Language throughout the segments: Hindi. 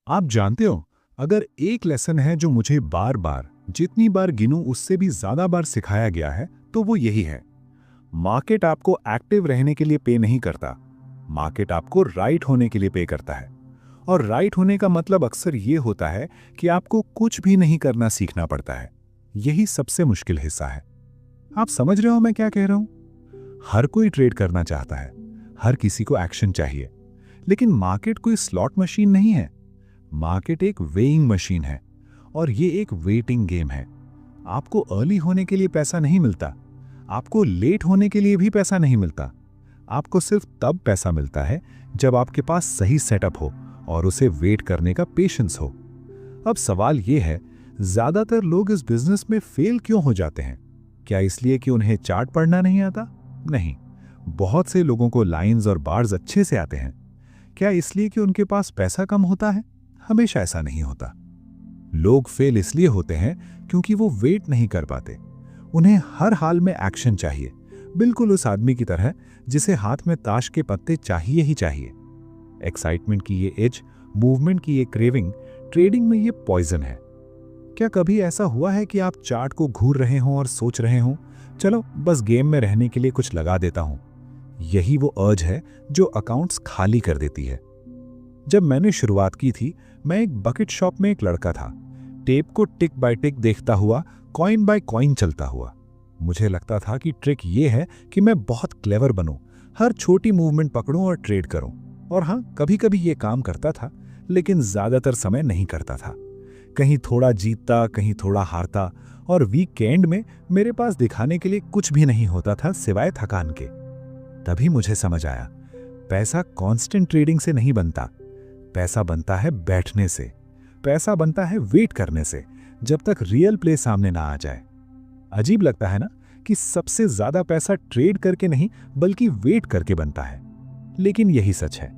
आप जानते हो, अगर एक लेसन है जो मुझे बार बार, जितनी बार गिनूं उससे भी ज्यादा बार सिखाया गया है, तो वो यही है। मार्केट आपको एक्टिव रहने के लिए पे नहीं करता। मार्केट आपको राइट होने के लिए पे करता है। और राइट होने का मतलब अक्सर ये होता है कि आपको कुछ भी नहीं करना सीखना पड़ता है। यही सबसे मुश्किल हिस्सा है। आप समझ रहे हो मैं क्या कह रहा हूं? हर कोई ट्रेड करना चाहता है, हर किसी को एक्शन चाहिए, लेकिन मार्केट कोई स्लॉट मशीन नहीं है। मार्केट एक वेइंग मशीन है, और ये एक वेटिंग गेम है। आपको अर्ली होने के लिए पैसा नहीं मिलता, आपको लेट होने के लिए भी पैसा नहीं मिलता। आपको सिर्फ तब पैसा मिलता है जब आपके पास सही सेटअप हो और उसे वेट करने का पेशेंस हो। अब सवाल यह है, ज्यादातर लोग इस बिजनेस में फेल क्यों हो जाते हैं? क्या इसलिए कि उन्हें चार्ट पढ़ना नहीं आता? नहीं। बहुत से लोगों को लाइंस और बार्स अच्छे से आते हैं। क्या इसलिए कि उनके पास पैसा कम होता है? हमेशा ऐसा नहीं होता। लोग फेल इसलिए होते हैं क्योंकि वो वेट नहीं कर पाते। उन्हें हर हाल में एक्शन चाहिए, बिल्कुल उस आदमी की तरह जिसे हाथ में ताश के पत्ते चाहिए ही चाहिए। एक्साइटमेंट की ये एज, मूवमेंट की ये क्रेविंग, ट्रेडिंग में ये पॉइजन है। क्या कभी ऐसा हुआ है कि आप चार्ट को घूर रहे हों और सोच रहे हों, चलो बस गेम में रहने के लिए कुछ लगा देता हूं? यही वो अर्ज है जो अकाउंट्स खाली कर देती है। जब मैंने शुरुआत की थी, मैं एक बकेट शॉप में एक लड़का था, टेप को टिक बाय टिक देखता हुआ, कॉइन बाय कॉइन चलता हुआ। मुझे लगता था कि ट्रिक ये है कि मैं बहुत क्लेवर बनूं, हर छोटी मूवमेंट पकड़ूं और ट्रेड करूं। और हाँ, कभी कभी ये काम करता था, लेकिन ज्यादातर समय नहीं करता था। कहीं थोड़ा जीतता, कहीं थोड़ा हारता, और वीकेंड में मेरे पास दिखाने के लिए कुछ भी नहीं होता था सिवाय थकान के। तभी मुझे समझ आया, पैसा कांस्टेंट ट्रेडिंग से नहीं बनता। पैसा बनता है बैठने से, पैसा बनता है वेट करने से, जब तक रियल प्ले सामने ना आ जाए। अजीब लगता है ना कि सबसे ज्यादा पैसा ट्रेड करके नहीं बल्कि वेट करके बनता है। लेकिन यही सच है।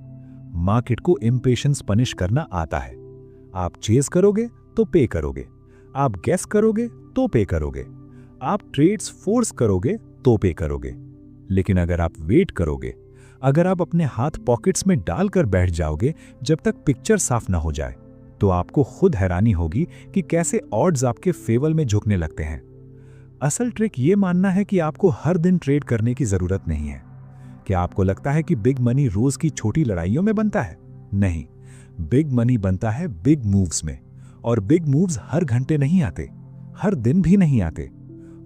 मार्केट को इम्पेशंस पनिश करना आता है। आप चेज करोगे तो पे करोगे, आप गेस करोगे तो पे करोगे, आप ट्रेड्स फोर्स करोगे तो पे करोगे। लेकिन अगर आप वेट करोगे, अगर आप अपने हाथ पॉकेट्स में डालकर बैठ जाओगे जब तक पिक्चर साफ ना हो जाए, तो आपको खुद हैरानी होगी कि कैसे ऑड्स आपके फेवर में झुकने लगते हैं। असल ट्रिक ये मानना है कि आपको हर दिन ट्रेड करने की जरूरत नहीं है। क्या आपको लगता है कि बिग मनी रोज की छोटी लड़ाइयों में बनता है? नहीं, बिग मनी बनता है बिग मूव्स में। और बिग मूव्स हर घंटे नहीं आते, हर दिन भी नहीं आते।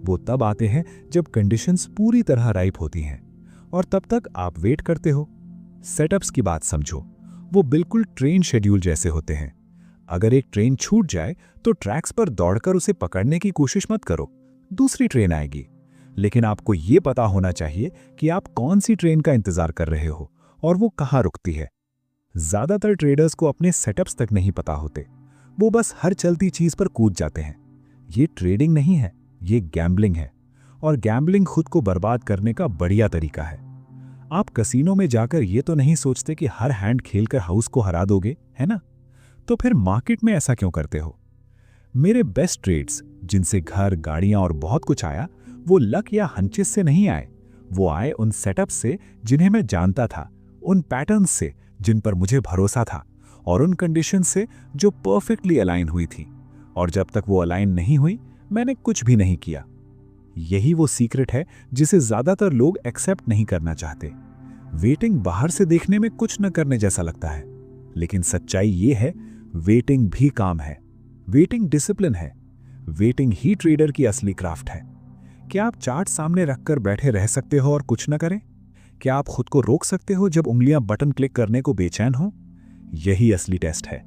वो तब आते हैं जब कंडीशंस पूरी तरह राइप होती हैं, और तब तक आप वेट करते हो। सेटअप्स की बात समझो, वो बिल्कुल ट्रेन शेड्यूल जैसे होते हैं। अगर एक ट्रेन छूट जाए तो ट्रैक्स पर दौड़कर उसे पकड़ने की कोशिश मत करो, दूसरी ट्रेन आएगी। लेकिन आपको ये पता होना चाहिए कि आप कौन सी ट्रेन का इंतजार कर रहे हो और वो कहाँ रुकती है। ज्यादातर ट्रेडर्स को अपने सेटअप्स तक नहीं पता होते। वो बस हर चलती चीज पर कूद जाते हैं। ये ट्रेडिंग नहीं है, ये गैम्बलिंग है। और गैम्बलिंग खुद को बर्बाद करने का बढ़िया तरीका है। आप कसीनो में जाकर ये तो नहीं सोचते कि हर हैंड खेलकर हाउस को हरा दोगे, है ना? तो फिर मार्केट में ऐसा क्यों करते हो? मेरे बेस्ट ट्रेड्स, जिनसे घर, गाड़ियां और बहुत कुछ आया, वो लक या हंचेस से नहीं आए। वो आए उन सेटअप्स से जिन्हें मैं जानता था, उन पैटर्न्स से जिन पर मुझे भरोसा था, और उन कंडीशंस से जो परफेक्टली अलाइन हुई थी। और जब तक वो अलाइन नहीं हुई, मैंने कुछ भी नहीं किया। यही वो सीक्रेट है जिसे ज्यादातर लोग एक्सेप्ट नहीं करना चाहते। वेटिंग बाहर से देखने में कुछ न करने जैसा लगता है, लेकिन सच्चाई ये है, वेटिंग भी काम है। वेटिंग डिसिप्लिन है। वेटिंग ही ट्रेडर की असली क्राफ्ट है। क्या आप चार्ट सामने रखकर बैठे रह सकते हो और कुछ न करें? क्या आप खुद को रोक सकते हो जब उंगलियां बटन क्लिक करने को बेचैन हो? यही असली टेस्ट है।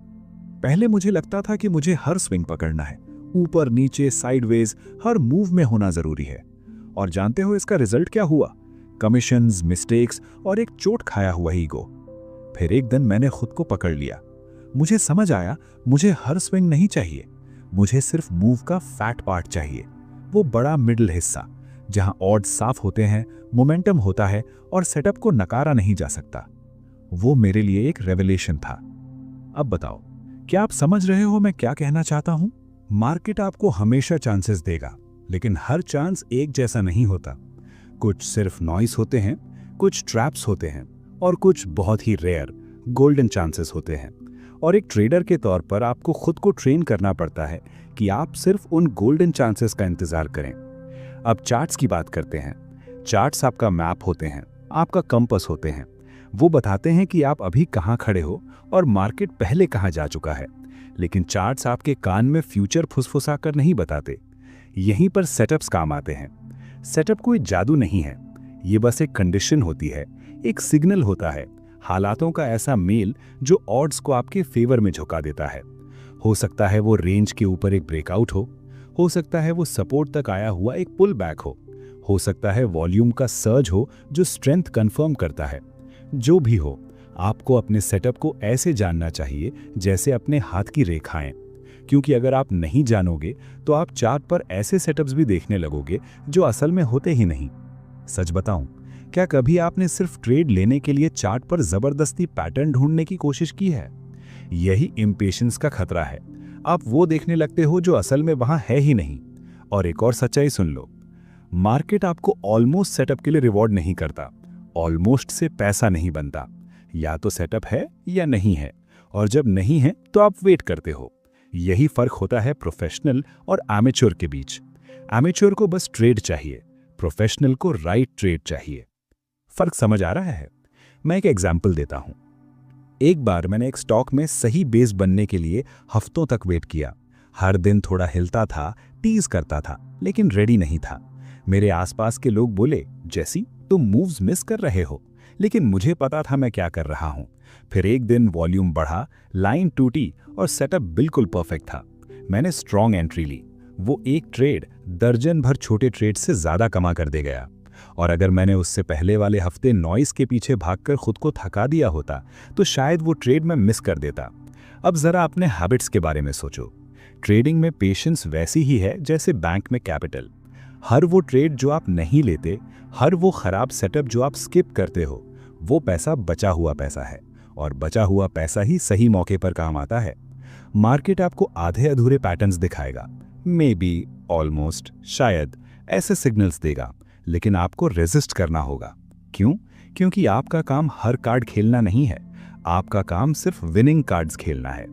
पहले मुझे लगता था कि मुझे हर स्विंग पकड़ना है, ऊपर नीचे साइडवेज, हर मूव में होना जरूरी है। और जानते हो इसका रिजल्ट क्या हुआ? कमीशंस, मिस्टेक्स और एक चोट खाया हुआ ईगो। फिर एक दिन मैंने खुद को पकड़ लिया। मुझे समझ आया, मुझे हर स्विंग नहीं चाहिए, मुझे सिर्फ मूव का फैट पार्ट चाहिए। वो बड़ा मिडिल हिस्सा जहां ऑड्स साफ होते हैं, मोमेंटम होता है और सेटअप को नकारा नहीं जा सकता। वो मेरे लिए एक रेवलेशन था। अब बताओ, क्या आप समझ रहे हो मैं क्या कहना चाहता हूं? मार्केट आपको हमेशा चांसेस देगा, लेकिन हर चांस एक जैसा नहीं होता। कुछ सिर्फ नॉइस होते हैं, कुछ ट्रैप्स होते हैं, और कुछ बहुत ही रेयर गोल्डन चांसेस होते हैं। और एक ट्रेडर के तौर पर आपको खुद को ट्रेन करना पड़ता है कि आप सिर्फ उन गोल्डन चांसेस का इंतजार करें। अब चार्ट्स की बात करते हैं। चार्ट्स आपका मैप होते हैं, आपका कंपास होते हैं। वो बताते हैं कि आप अभी कहाँ खड़े हो और मार्केट पहले कहाँ जा चुका है। लेकिन चार्ट्स आपके कान में फ्यूचर फुसफुसा कर नहीं बताते। यहीं पर सेटअप्स काम आते हैं। सेटअप कोई जादू नहीं है, ये बस एक कंडीशन होती है, एक सिग्नल होता है, हालातों का ऐसा मेल जो ऑड्स को आपके फेवर में झुका देता है। हो सकता है वो रेंज के ऊपर एक ब्रेकआउट हो सकता है वो सपोर्ट तक आया हुआ एक पुल बैक हो सकता है वॉल्यूम का सर्ज हो जो स्ट्रेंथ कंफर्म करता है। जो भी हो, आपको अपने सेटअप को ऐसे जानना चाहिए जैसे अपने हाथ की रेखाएं, क्योंकि अगर आप नहीं जानोगे तो आप चार्ट पर ऐसे सेटअप्स भी देखने लगोगे जो असल में होते ही नहीं। सच बताऊं, क्या कभी आपने सिर्फ ट्रेड लेने के लिए चार्ट पर जबरदस्ती पैटर्न ढूंढने की कोशिश की है? यही इम्पेशेंस का खतरा है। आप वो देखने लगते हो जो असल में वहां है ही नहीं। और एक और सच्चाई सुन लो, मार्केट आपको ऑलमोस्ट सेटअप के लिए रिवॉर्ड नहीं करता। ऑलमोस्ट से पैसा नहीं बनता। या तो सेटअप है या नहीं है, और जब नहीं है तो आप वेट करते हो। यही फर्क होता है प्रोफेशनल और एमेच्योर के बीच। एमेच्योर को बस ट्रेड चाहिए, प्रोफेशनल को राइट ट्रेड चाहिए। फर्क समझ आ रहा है? मैं एक एग्जाम्पल देता हूं। एक बार मैंने एक स्टॉक में सही बेस बनने के लिए हफ्तों तक वेट किया। हर दिन थोड़ा हिलता था, टीज करता था, लेकिन रेडी नहीं था। मेरे आसपास के लोग बोले, जैसी तुम मूव्स मिस कर रहे हो, लेकिन मुझे पता था मैं क्या कर रहा हूं। फिर एक दिन वॉल्यूम बढ़ा, लाइन टूटी और सेटअप बिल्कुल परफेक्ट था। मैंने स्ट्रॉन्ग एंट्री ली। वो एक ट्रेड दर्जन भर छोटे ट्रेड से ज्यादा कमा कर दे गया। और अगर मैंने उससे पहले वाले हफ्ते नॉइस के पीछे भागकर खुद को थका दिया होता तो शायद वो ट्रेड मैं मिस कर देता। अब जरा अपने हैबिट्स के बारे में सोचो। ट्रेडिंग में पेशेंस वैसी ही है जैसे बैंक में कैपिटल। हर वो ट्रेड जो आप नहीं लेते, हर वो खराब सेटअप जो आप स्किप करते हो, वो पैसा बचा हुआ पैसा है, और बचा हुआ पैसा ही सही मौके पर काम आता है। मार्केट आपको आधे अधूरे पैटर्न्स दिखाएगा, मे बी, ऑलमोस्ट, शायद, ऐसे सिग्नल्स देगा, लेकिन आपको रेजिस्ट करना होगा। क्यों? क्योंकि आपका काम हर कार्ड खेलना नहीं है, आपका काम सिर्फ विनिंग कार्ड्स खेलना है।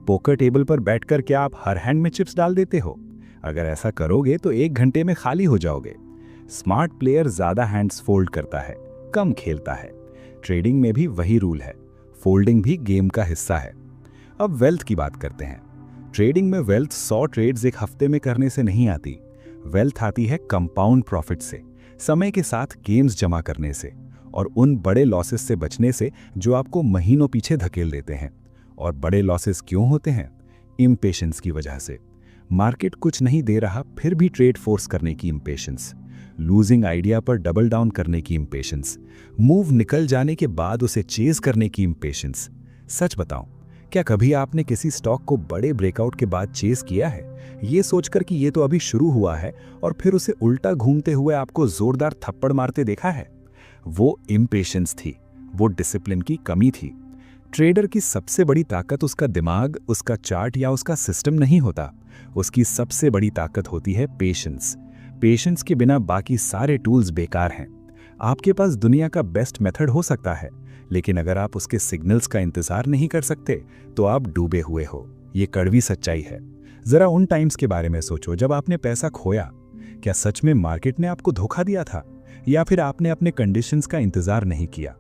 पोकर टेबल पर बैठकर क्या आप हर हैंड में चिप्स डाल देते हो? अगर ऐसा करोगे तो 1 घंटे में खाली हो जाओगे। स्मार्ट प्लेयर ज्यादा हैंड्स फोल्ड करता है, कम खेलता है। ट्रेडिंग में भी वही रूल है, फोल्डिंग भी गेम का हिस्सा है। अब वेल्थ की बात करते हैं। ट्रेडिंग में वेल्थ 100 ट्रेड्स एक हफ्ते में करने से नहीं आती। वेल्थ आती है कंपाउंड प्रॉफिट से, समय के साथ गेम्स जमा करने से, और उन बड़े लॉसेस से बचने से जो आपको महीनों पीछे धकेल देते हैं। और बड़े लॉसेस क्यों होते हैं? इम्पेशेंस की वजह से। मार्केट कुछ नहीं दे रहा फिर भी ट्रेड फोर्स करने की इम्पेशेंस, लूजिंग आइडिया पर डबल डाउन करने की इम्पेशेंस, मूव निकल जाने के बाद उसे चेज करने की इम्पेशेंस। सच बताऊं, क्या कभी आपने किसी स्टॉक को बड़े ब्रेकआउट के बाद चेज किया है, ये सोचकर कि ये तो अभी शुरू हुआ है, और फिर उसे उल्टा घूमते हुए आपको जोरदार थप्पड़ मारते देखा है? वो इम्पेशेंस थी, वो डिसिप्लिन की कमी थी। ट्रेडर की सबसे बड़ी ताकत उसका दिमाग, उसका चार्ट या उसका सिस्टम नहीं होता। उसकी सबसे बड़ी ताकत होती है पेशेंस। पेशेंस के बिना बाकी सारे टूल्स बेकार हैं। आपके पास दुनिया का बेस्ट मेथड हो सकता है, लेकिन अगर आप उसके सिग्नल्स का इंतजार नहीं कर सकते तो आप डूबे हुए हो। ये कड़वी सच्चाई है। जरा उन टाइम्स के बारे में सोचो जब आपने पैसा खोया। क्या सच में मार्केट ने आपको धोखा दिया था, या फिर आपने अपने कंडीशंस का इंतजार नहीं किया?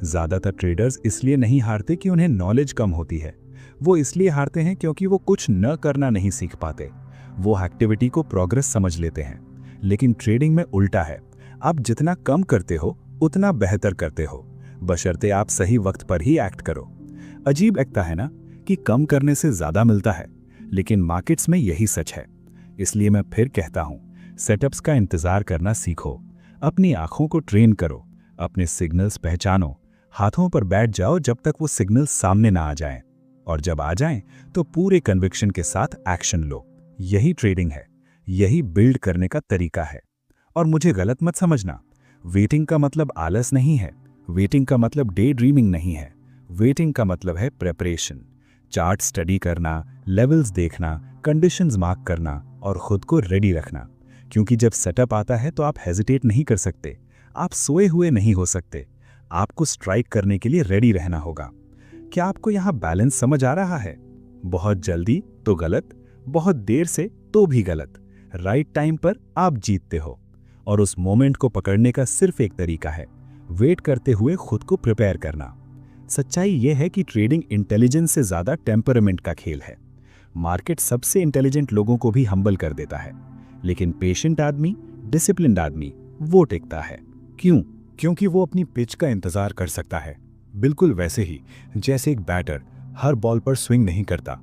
ज्यादातर ट्रेडर्स इसलिए नहीं हारते कि उन्हें नॉलेज कम होती है, वो इसलिए हारते हैं क्योंकि वो कुछ न करना नहीं सीख पाते। वो एक्टिविटी को प्रोग्रेस समझ लेते हैं। लेकिन ट्रेडिंग में उल्टा है, आप जितना कम करते हो उतना बेहतर करते हो, बशर्ते आप सही वक्त पर ही एक्ट करो। अजीब लगता है ना कि कम करने से ज्यादा मिलता है, लेकिन मार्केट्स में यही सच है। इसलिए मैं फिर कहता हूं, सेटअप्स का इंतजार करना सीखो, अपनी आंखों को ट्रेन करो, अपने सिग्नल्स पहचानो, हाथों पर बैठ जाओ जब तक वो सिग्नल्स सामने ना आ जाएं, और जब आ जाएं तो पूरे कन्विक्शन के साथ एक्शन लो। यही ट्रेडिंग है, यही बिल्ड करने का तरीका है। और मुझे गलत मत समझना, वेटिंग का मतलब आलस नहीं है, वेटिंग का मतलब डे ड्रीमिंग नहीं है। वेटिंग का मतलब है प्रेपरेशन, चार्ट स्टडी करना, लेवल्स देखना, कंडीशंस मार्क करना और खुद को रेडी रखना। क्योंकि जब सेटअप आता है तो आप हेजिटेट नहीं कर सकते, आप सोए हुए नहीं हो सकते, आपको स्ट्राइक करने के लिए रेडी रहना होगा। क्या आपको यहाँ बैलेंस समझ आ रहा है? बहुत जल्दी तो गलत, बहुत देर से तो भी गलत। राइट टाइम पर आप जीतते हो, और उस मोमेंट को पकड़ने का सिर्फ एक तरीका है, वेट करते हुए खुद को प्रिपेयर करना। सच्चाई यह है कि ट्रेडिंग इंटेलिजेंस से ज्यादा टेम्परामेंट का खेल है। मार्केट सबसे इंटेलिजेंट लोगों को भी हम्बल कर देता है, लेकिन पेशेंट आदमी, डिसिप्लिन्ड आदमी वो टिकता है। क्यों? क्योंकि वो अपनी पिच का इंतजार कर सकता है, बिल्कुल वैसे ही जैसे एक बैटर हर बॉल पर स्विंग नहीं करता।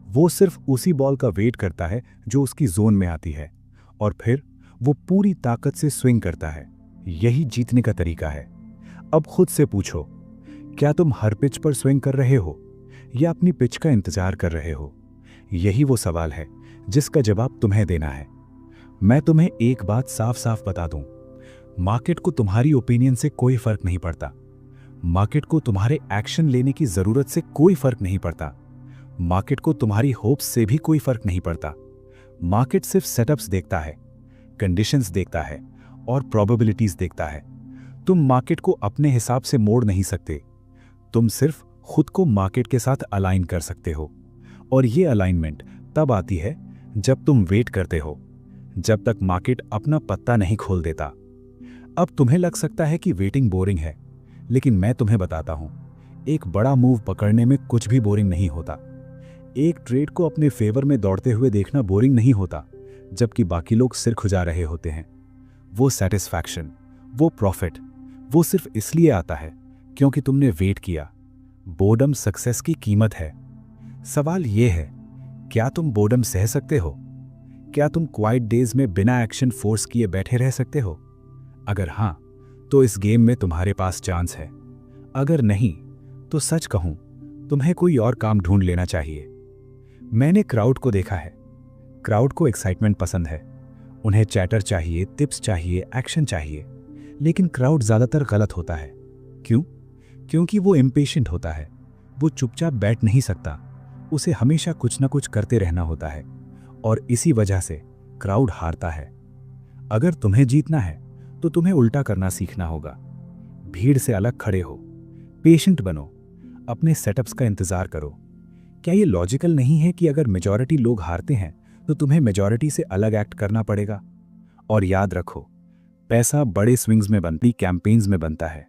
वो सिर्फ उसी बॉल का वेट करता है जो उसकी जोन में आती है, और फिर वो पूरी ताकत से स्विंग करता है। यही जीतने का तरीका है। अब खुद से पूछो, क्या तुम हर पिच पर स्विंग कर रहे हो या अपनी पिच का इंतजार कर रहे हो? यही वो सवाल है जिसका जवाब तुम्हें देना है। मैं तुम्हें एक बात साफ साफ बता दूं, मार्केट को तुम्हारी ओपिनियन से कोई फर्क नहीं पड़ता। मार्केट को तुम्हारे एक्शन लेने की जरूरत से कोई फर्क नहीं पड़ता। मार्केट को तुम्हारी होप्स से भी कोई फर्क नहीं पड़ता। मार्केट सिर्फ सेटअप्स देखता है, कंडीशंस देखता है और प्रोबेबिलिटीज देखता है। तुम मार्केट को अपने हिसाब से मोड़ नहीं सकते। तुम सिर्फ खुद को मार्केट के साथ अलाइन कर सकते हो, और ये अलाइनमेंट तब आती है जब तुम वेट करते हो, जब तक मार्केट अपना पत्ता नहीं खोल देता। अब तुम्हें लग सकता है कि वेटिंग बोरिंग है, लेकिन मैं तुम्हें बताता हूं, एक बड़ा मूव पकड़ने में कुछ भी बोरिंग नहीं होता। एक ट्रेड को अपने फेवर में दौड़ते हुए देखना बोरिंग नहीं होता, जबकि बाकी लोग सिर खुजा रहे होते हैं। वो सेटिस्फैक्शन, वो प्रॉफिट, वो सिर्फ इसलिए आता है क्योंकि तुमने वेट किया। बोर्डम सक्सेस की कीमत है। सवाल यह है, क्या तुम बोर्डम सह सकते हो? क्या तुम क्वाइट डेज में बिना एक्शन फोर्स किए बैठे रह सकते हो? अगर हां, तो इस गेम में तुम्हारे पास चांस है। अगर नहीं, तो सच कहूं, तुम्हें कोई और काम ढूंढ लेना चाहिए। मैंने क्राउड को देखा है। क्राउड को एक्साइटमेंट पसंद है। उन्हें चैटर चाहिए, टिप्स चाहिए, एक्शन चाहिए। लेकिन क्राउड ज्यादातर गलत होता है। क्यों? क्योंकि वो इम्पेशेंट होता है। वो चुपचाप बैठ नहीं सकता, उसे हमेशा कुछ ना कुछ करते रहना होता है, और इसी वजह से क्राउड हारता है। अगर तुम्हें जीतना है तो तुम्हें उल्टा करना सीखना होगा। भीड़ से अलग खड़े हो, पेशेंट बनो, अपने सेटअप्स का इंतजार करो। क्या ये लॉजिकल नहीं है कि अगर मेजॉरिटी लोग हारते हैं तो तुम्हें मेजॉरिटी से अलग एक्ट करना पड़ेगा? और याद रखो, पैसा बड़े स्विंग्स में बनती, कैंपेन्स में बनता है।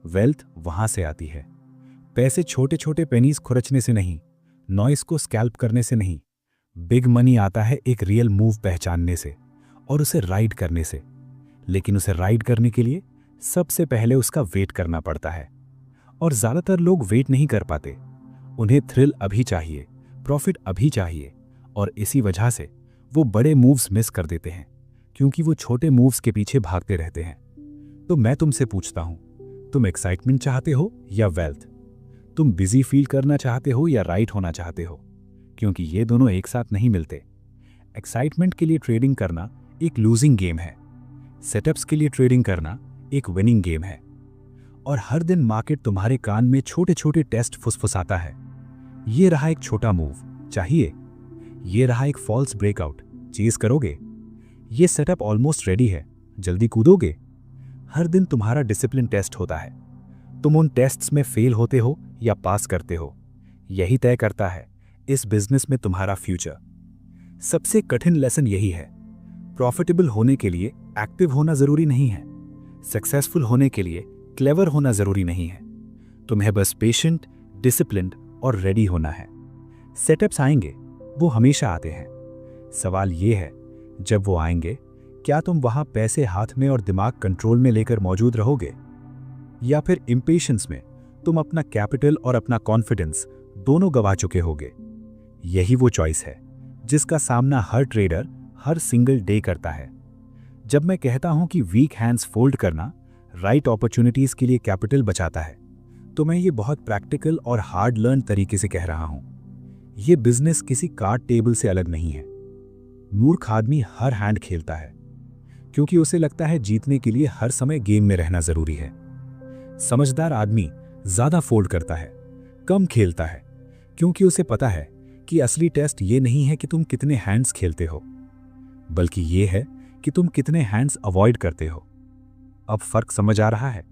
वेल्थ वहां से आती है। पैसे छोटे छोटे पेनीज खुरचने से नहीं, नॉइस को स्कैल्प करने से नहीं। बिग मनी आता है एक रियल मूव पहचानने से और उसे राइड करने से। लेकिन उसे राइड करने के लिए सबसे पहले उसका वेट करना पड़ता है, और ज्यादातर लोग वेट नहीं कर पाते। उन्हें थ्रिल अभी चाहिए, प्रॉफिट अभी चाहिए, और इसी वजह से वो बड़े मूव्स मिस कर देते हैं, क्योंकि वो छोटे मूव्स के पीछे भागते रहते हैं। तो मैं तुमसे पूछता हूं, तुम एक्साइटमेंट चाहते हो या वेल्थ? तुम बिजी फील करना चाहते हो या राइट होना चाहते हो? क्योंकि ये दोनों एक साथ नहीं मिलते। एक्साइटमेंट के लिए ट्रेडिंग करना एक लूजिंग गेम है। सेटअप्स के लिए ट्रेडिंग करना एक विनिंग गेम है। और हर दिन मार्केट तुम्हारे कान में छोटे छोटे टेस्ट फुसफुसाता है। ये रहा एक छोटा मूव, चाहिए? ये रहा एक फॉल्स ब्रेकआउट, चेज करोगे? ये सेटअप ऑलमोस्ट रेडी है, जल्दी कूदोगे? हर दिन तुम्हारा डिसिप्लिन टेस्ट होता है। तुम उन टेस्ट्स में फेल होते हो या पास करते हो, यही तय करता है इस बिजनेस में तुम्हारा फ्यूचर। सबसे कठिन लेसन यही है, प्रॉफिटेबल होने के लिए एक्टिव होना जरूरी नहीं है, सक्सेसफुल होने के लिए क्लेवर होना जरूरी नहीं है। तुम्हें बस पेशेंट, डिसिप्लिन्ड और रेडी होना है। सेटअप्स आएंगे, वो हमेशा आते हैं। सवाल ये है, जब वो आएंगे, क्या तुम वहां पैसे हाथ में और दिमाग कंट्रोल में लेकर मौजूद रहोगे, या फिर इम्पेशेंस में तुम अपना कैपिटल और अपना कॉन्फिडेंस दोनों गवा चुके होगे? यही वो चॉइस है जिसका सामना हर ट्रेडर हर सिंगल डे करता है। जब मैं कहता हूं कि वीक हैंड्स फोल्ड करना राइट अपॉर्चुनिटीज के लिए कैपिटल बचाता है, तो मैं ये बहुत प्रैक्टिकल और हार्ड लर्न तरीके से कह रहा हूं। ये बिजनेस किसी कार्ड टेबल से अलग नहीं है। मूर्ख आदमी हर हैंड खेलता है क्योंकि उसे लगता है जीतने के लिए हर समय गेम में रहना जरूरी है। समझदार आदमी ज्यादा फोल्ड करता है, कम खेलता है, क्योंकि उसे पता है कि असली टेस्ट ये नहीं है कि तुम कितने हैंड्स खेलते हो, बल्कि ये है कि तुम कितने हैंड्स अवॉइड करते हो। अब फर्क समझ आ रहा है?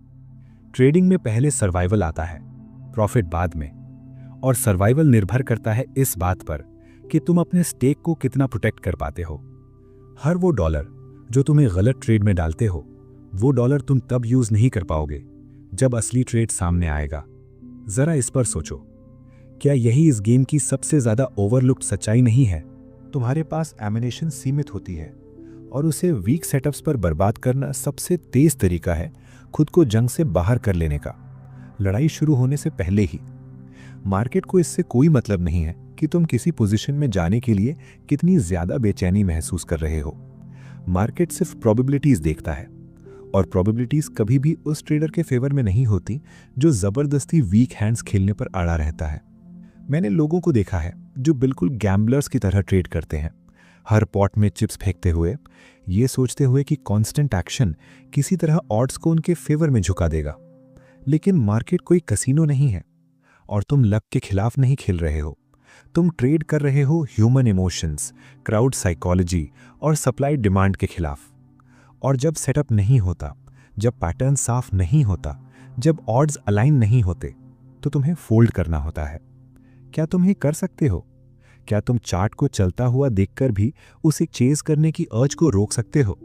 ट्रेडिंग में पहले सर्वाइवल आता है, प्रॉफिट बाद में। और सर्वाइवल निर्भर करता है इस बात पर कि तुम अपने स्टेक को कितना प्रोटेक्ट कर पाते हो। हर वो डॉलर जो तुम्हें गलत ट्रेड में डालते हो, वो डॉलर तुम तब यूज नहीं कर पाओगे जब असली ट्रेड सामने आएगा। जरा इस पर सोचो, क्या यही इस गेम की सबसे ज्यादा ओवरलुक्ड सच्चाई नहीं है? तुम्हारे पास एमिनेशन सीमित होती है और उसे वीक सेटअप्स पर बर्बाद करना सबसे तेज तरीका है खुद को जंग से बाहर कर लेने का, लड़ाई शुरू होने से पहले ही। मार्केट को इससे कोई मतलब नहीं है कि तुम किसी पोजीशन में जाने के लिए कितनी ज्यादा बेचैनी महसूस कर रहे हो। मार्केट सिर्फ प्रोबेबिलिटीज देखता है, और प्रोबेबिलिटीज कभी भी उस ट्रेडर के फेवर में नहीं होती जो जबरदस्ती वीक हैंड्स खेलने पर अड़ा रहता है। मैंने लोगों को देखा है जो बिल्कुल गैम्बलर्स की तरह ट्रेड करते हैं, हर पॉट में चिप्स फेंकते हुए, ये सोचते हुए कि कांस्टेंट एक्शन किसी तरह ऑड्स को उनके फेवर में झुका देगा। लेकिन मार्केट कोई कसीनो नहीं है और तुम लक के खिलाफ नहीं खेल रहे हो। तुम ट्रेड कर रहे हो ह्यूमन इमोशंस, क्राउड साइकोलॉजी और सप्लाई डिमांड के खिलाफ। और जब सेटअप नहीं होता, जब पैटर्न साफ नहीं होता, जब ऑड्स अलाइन नहीं होते, तो तुम्हें फोल्ड करना होता है। क्या तुम ये कर सकते हो? क्या तुम चार्ट को चलता हुआ देखकर भी उसे चेज करने की अर्ज को रोक सकते हो?